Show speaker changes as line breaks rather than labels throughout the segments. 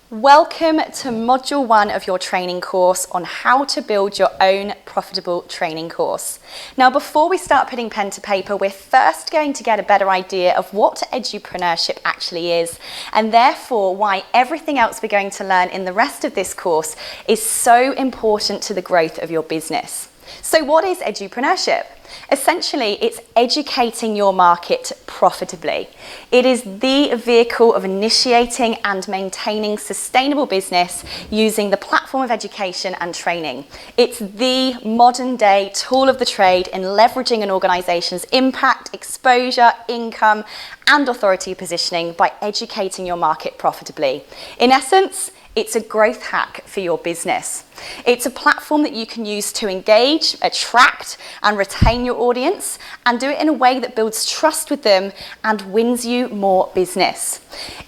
Welcome to Module 1 of your training course on how to build your own profitable training course. Now, before we start putting pen to paper, we're first going to get a better idea of what Edupreneurship actually is, and therefore why everything else we're going to learn in the rest of this course is so important to the growth of your business. So what is Edupreneurship? Essentially, it's educating your market profitably. It is the vehicle of initiating and maintaining sustainable business using the platform of education and training. It's the modern day tool of the trade in leveraging an organization's impact, exposure, income, and authority positioning by educating your market profitably. In essence, it's a growth hack for your business. It's a platform that you can use to engage, attract, and retain your audience, and do it in a way that builds trust with them and wins you more business.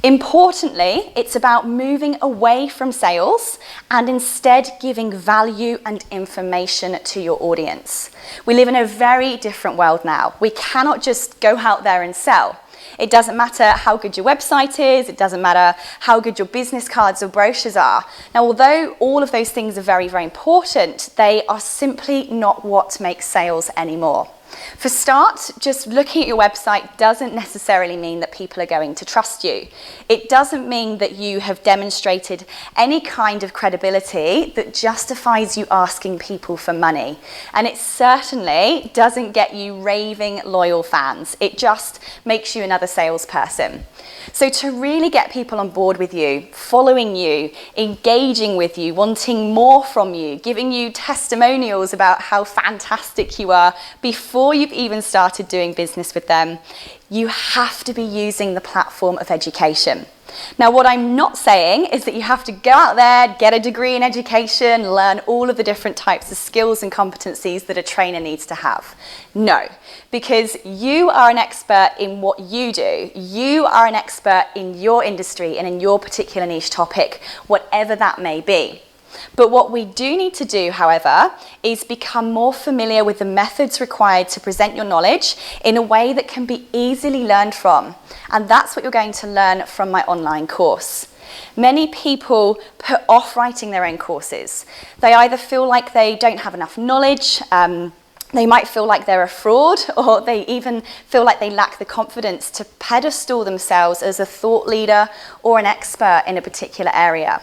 Importantly, it's about moving away from sales and instead giving value and information to your audience. We live in a very different world now. We cannot just go out there and sell. It doesn't matter how good your website is, it doesn't matter how good your business cards or brochures are. Now, although all of those things are very, very important, they are simply not what makes sales anymore. For start, just looking at your website doesn't necessarily mean that people are going to trust you. It doesn't mean that you have demonstrated any kind of credibility that justifies you asking people for money. And it certainly doesn't get you raving loyal fans. It just makes you another salesperson. So to really get people on board with you, following you, engaging with you, wanting more from you, giving you testimonials about how fantastic you are before you've even started doing business with them, you have to be using the platform of education. Now, what I'm not saying is that you have to go out there, get a degree in education, learn all of the different types of skills and competencies that a trainer needs to have. No, because you are an expert in what you do. You are an expert in your industry and in your particular niche topic, whatever that may be. But what we do need to do, however, is become more familiar with the methods required to present your knowledge in a way that can be easily learned from. And that's what you're going to learn from my online course. Many people put off writing their own courses. They either feel like they don't have enough knowledge, they might feel like they're a fraud, or they even feel like they lack the confidence to pedestal themselves as a thought leader or an expert in a particular area.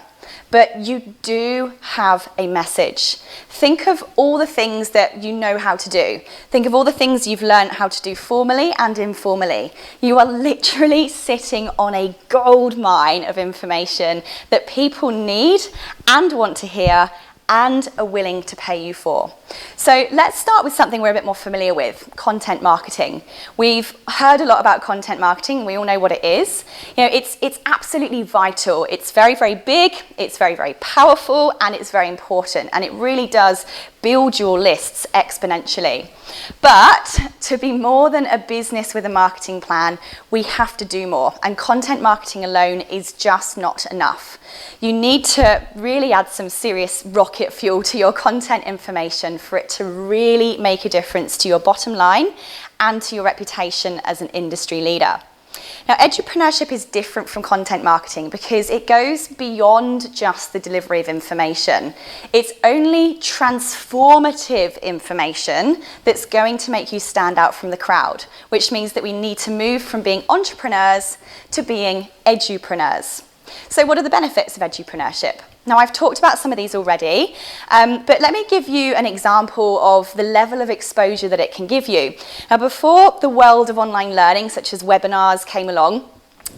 But you do have a message. Think of all the things that you know how to do. Think of all the things you've learned how to do formally and informally. You are literally sitting on a gold mine of information that people need and want to hear and are willing to pay you for. So let's start with something we're a bit more familiar with, content marketing. We've heard a lot about content marketing. We all know what it is. You know, it's absolutely vital. It's very, very big, it's very, very powerful, and it's very important. And it really does build your lists exponentially. But to be more than a business with a marketing plan, we have to do more. And content marketing alone is just not enough. You need to really add some serious rocket fuel to your content information for it to really make a difference to your bottom line and to your reputation as an industry leader. Now, Edupreneurship is different from content marketing because it goes beyond just the delivery of information. It's only transformative information that's going to make you stand out from the crowd, which means that we need to move from being entrepreneurs to being edupreneurs. So what are the benefits of Edupreneurship? Now, I've talked about some of these already, but let me give you an example of the level of exposure that it can give you. Now, before the world of online learning, such as webinars, came along,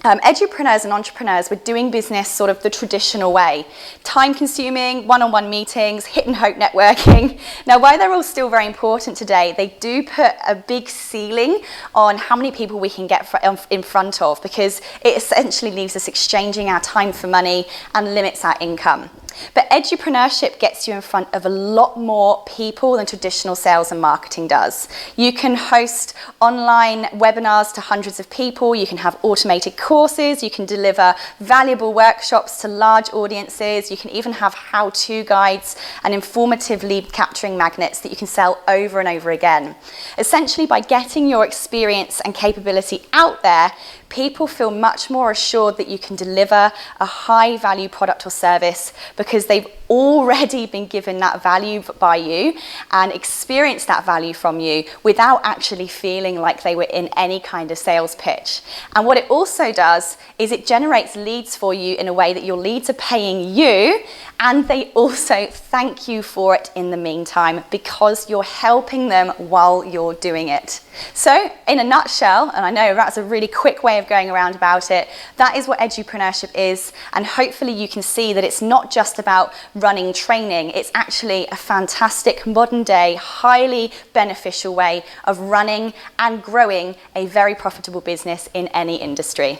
edupreneurs and entrepreneurs were doing business sort of the traditional way. Time-consuming, one-on-one meetings, hit-and-hope networking. Now, while they're all still very important today, they do put a big ceiling on how many people we can get in front of, because it essentially leaves us exchanging our time for money and limits our income. But Edupreneurship gets you in front of a lot more people than traditional sales and marketing does. You can host online webinars to hundreds of people, you can have automated courses, you can deliver valuable workshops to large audiences, you can even have how-to guides and informative lead capturing magnets that you can sell over and over again. Essentially, by getting your experience and capability out there, people feel much more assured that you can deliver a high value product or service because they've already been given that value by you and experienced that value from you without actually feeling like they were in any kind of sales pitch. And what it also does is it generates leads for you in a way that your leads are paying you, and they also thank you for it in the meantime because you're helping them while you're doing it. So in a nutshell, and I know that's a really quick way of going around about it, that is what Edupreneurship is, and hopefully you can see that it's not just about running training, it's actually a fantastic modern day, highly beneficial way of running and growing a very profitable business in any industry.